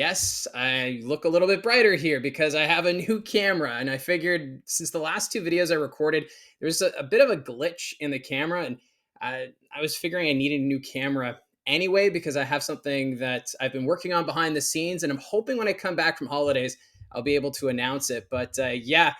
Yes, I look a little bit brighter here because I have a new camera, and I figured since the last two videos I recorded, there's a bit of a glitch in the camera, and I was figuring I needed a new camera anyway because I have something that I've been working on behind the scenes, and I'm hoping when I come back from holidays, I'll be able to announce it. But yeah,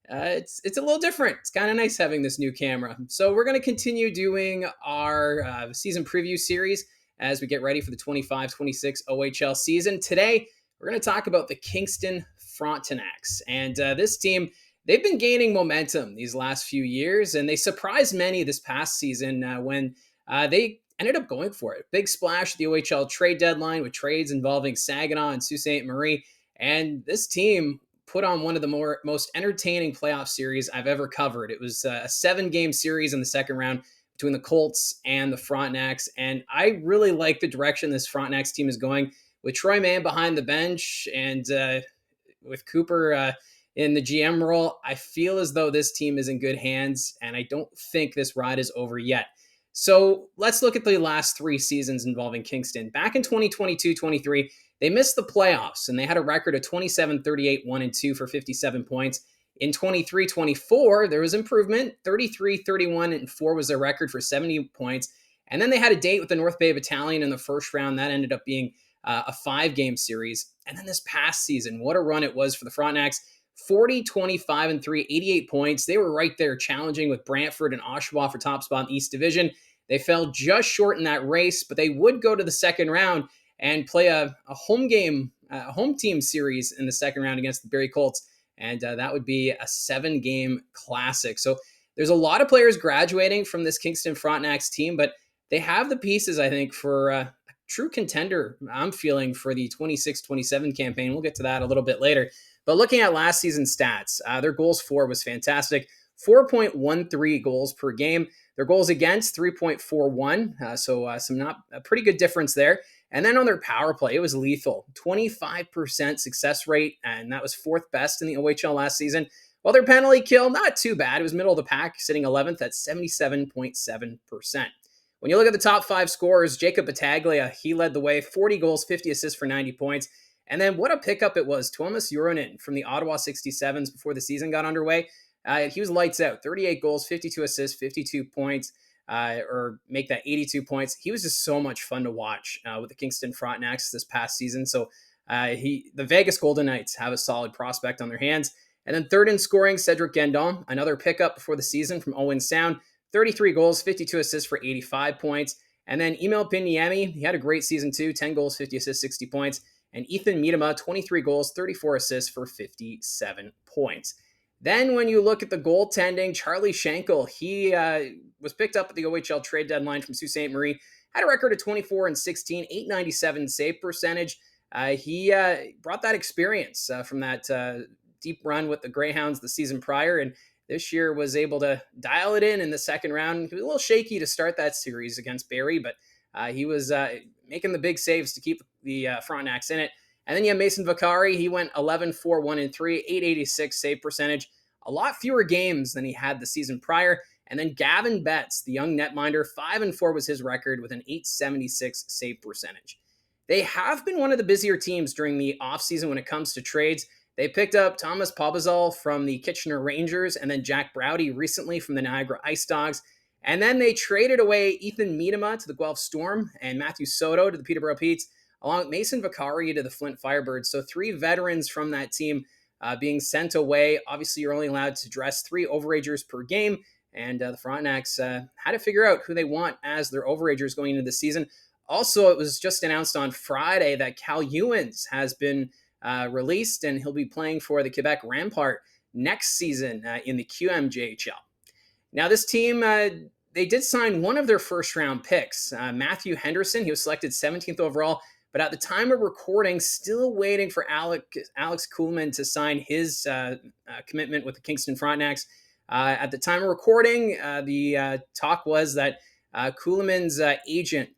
it's a little different. It's kind of nice having this new camera. So we're going to continue doing our season preview series as we get ready for the 25-26 OHL season. Today, we're going to talk about the Kingston Frontenacs. And this team, they've been gaining momentum these last few years, and they surprised many this past season when they ended up going for it. Big splash at the OHL Trade Deadline with trades involving Saginaw and Sault Ste. Marie. And this team put on one of the most entertaining playoff series I've ever covered. It was a 7-game series in the second round between the Colts and the Frontenacs. And I really like the direction this Frontenacs team is going with Troy Mann behind the bench and with Cooper in the GM role. I feel as though this team is in good hands, and I don't think this ride is over yet. So let's look at the last 3 seasons involving Kingston. Back in 2022-23, they missed the playoffs, and they had a record of 27-38, 1-2 for 57 points. In 23-24, there was improvement. 33-31-4 was their record for 70 points. And then they had a date with the North Bay Battalion in the first round. That ended up being a 5-game series. And then this past season, what a run it was for the Frontenacs. 40-25-3, 88 points. They were right there challenging with Brantford and Oshawa for top spot in the East Division. They fell just short in that race, but they would go to the second round and play a home game, a home team series in the second round against the Barrie Colts. And that would be a 7-game classic. So there's a lot of players graduating from this Kingston Frontenacs team, but they have the pieces, I think, for a true contender, I'm feeling, for the 26-27 campaign. We'll get to that a little bit later. But looking at last season's stats, their goals for was fantastic. 4.13 goals per game. Their goals against, 3.41. So a pretty good difference there. And then on their power play, it was lethal. 25% success rate, and that was 4th best in the OHL last season. While their penalty kill, not too bad. It was middle of the pack, sitting 11th at 77.7%. When you look at the top 5 scorers, Jacob Battaglia, he led the way. 40 goals, 50 assists for 90 points. And then what a pickup it was. Tuomas Jurinen from the Ottawa 67s before the season got underway. He was lights out. 38 goals, 52 assists, 52 points. Or make that 82 points. He was just so much fun to watch with the Kingston Frontenacs this past season. So the Vegas Golden Knights have a solid prospect on their hands. And then third in scoring, Cedric Gendon, another pickup before the season from Owen Sound. 33 goals, 52 assists for 85 points. And then Emil Pinyemi, he had a great season too. 10 goals, 50 assists, 60 points. And Ethan Miedema, 23 goals, 34 assists for 57 points. Then when you look at the goaltending, Charlie Schenkel, he was picked up at the OHL Trade Deadline from Sault Ste. Marie, had a record of 24-16, 897 save percentage. He brought that experience from that deep run with the Greyhounds the season prior, and this year was able to dial it in the second round. He was a little shaky to start that series against Barrie, but he was making the big saves to keep the Frontenacs in it. And then you have Mason Vicari. He went 11-4-1-3, 886 save percentage. A lot fewer games than he had the season prior. And then Gavin Betts, the young netminder, 5-4 was his record with an 876 save percentage. They have been one of the busier teams during the offseason when it comes to trades. They picked up Thomas Pobazal from the Kitchener Rangers and then Jack Browdy recently from the Niagara Ice Dogs. And then they traded away Ethan Miedema to the Guelph Storm and Matthew Soto to the Peterborough Petes, along with Mason Vicari to the Flint Firebirds. So 3 veterans from that team being sent away. Obviously, you're only allowed to dress 3 overagers per game, and the Frontenacs had to figure out who they want as their overagers going into the season. Also, it was just announced on Friday that Cal Ewens has been released, and he'll be playing for the Quebec Rampart next season in the QMJHL. Now, this team, they did sign one of their first-round picks, Matthew Henderson. He was selected 17th overall, but at the time of recording, still waiting for Alex Kuhlman to sign his commitment with the Kingston Frontenacs. At the time of recording, the talk was that Kuhlman's agent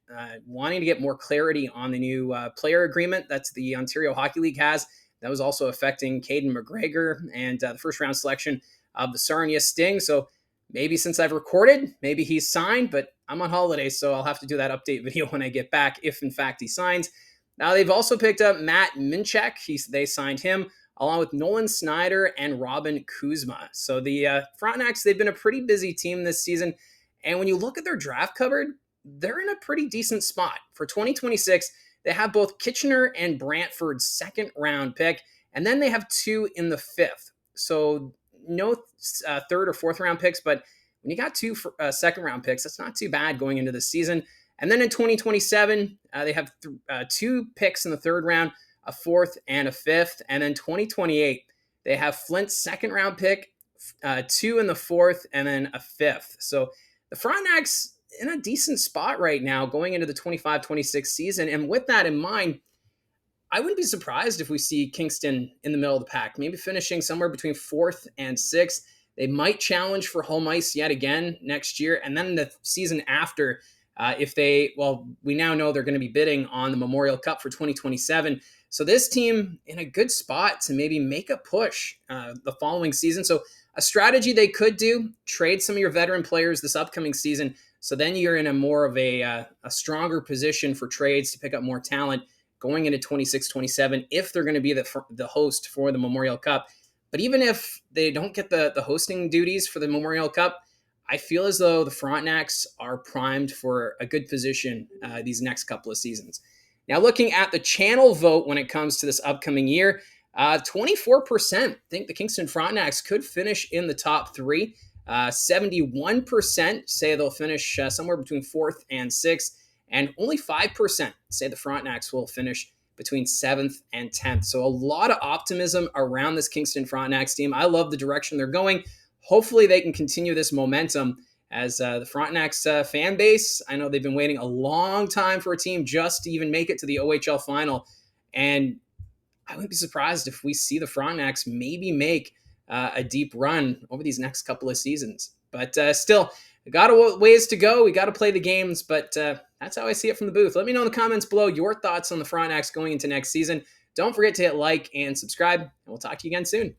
wanting to get more clarity on the new player agreement that the Ontario Hockey League has. That was also affecting Caden McGregor and the first-round selection of the Sarnia Sting. So maybe since I've recorded, maybe he's signed, but I'm on holiday, so I'll have to do that update video when I get back if, in fact, he signs. Now they've also picked up Matt Minchek. They signed him along with Nolan Snyder and Robin Kuzma. So the Frontenacs, they've been a pretty busy team this season. And when you look at their draft cupboard, they're in a pretty decent spot. For 2026, they have both Kitchener and Brantford's second round pick, and then they have two in the fifth. So no third or fourth round picks, but when you got two second round picks, that's not too bad going into the season. And then in 2027, they have two picks in the third round, a fourth and a fifth. And then 2028, they have Flint's second round pick, two in the fourth, and then a fifth. So the Frontenacs in a decent spot right now going into the 25-26 season. And with that in mind, I wouldn't be surprised if we see Kingston in the middle of the pack, maybe finishing somewhere between fourth and sixth. They might challenge for home ice yet again next year. And then the season after, we now know they're going to be bidding on the Memorial Cup for 2027. So this team in a good spot to maybe make a push the following season. So a strategy they could do, trade some of your veteran players this upcoming season. So then you're in a more of a stronger position for trades to pick up more talent going into 26-27 if they're going to be the host for the Memorial Cup. But even if they don't get the hosting duties for the Memorial Cup, I feel as though the Frontenacs are primed for a good position these next couple of seasons. Now, looking at the channel vote when it comes to this upcoming year, 24% think the Kingston Frontenacs could finish in the top three. 71% say they'll finish somewhere between fourth and sixth. And only 5% say the Frontenacs will finish between 7th and 10th. So a lot of optimism around this Kingston Frontenacs team. I love the direction they're going. Hopefully they can continue this momentum as the Frontenacs fan base. I know they've been waiting a long time for a team just to even make it to the OHL final. And I wouldn't be surprised if we see the Frontenacs maybe make a deep run over these next couple of seasons. But still, we got a ways to go. We got to play the games, but that's how I see it from the booth. Let me know in the comments below your thoughts on the Frontenacs going into next season. Don't forget to hit like and subscribe, and we'll talk to you again soon.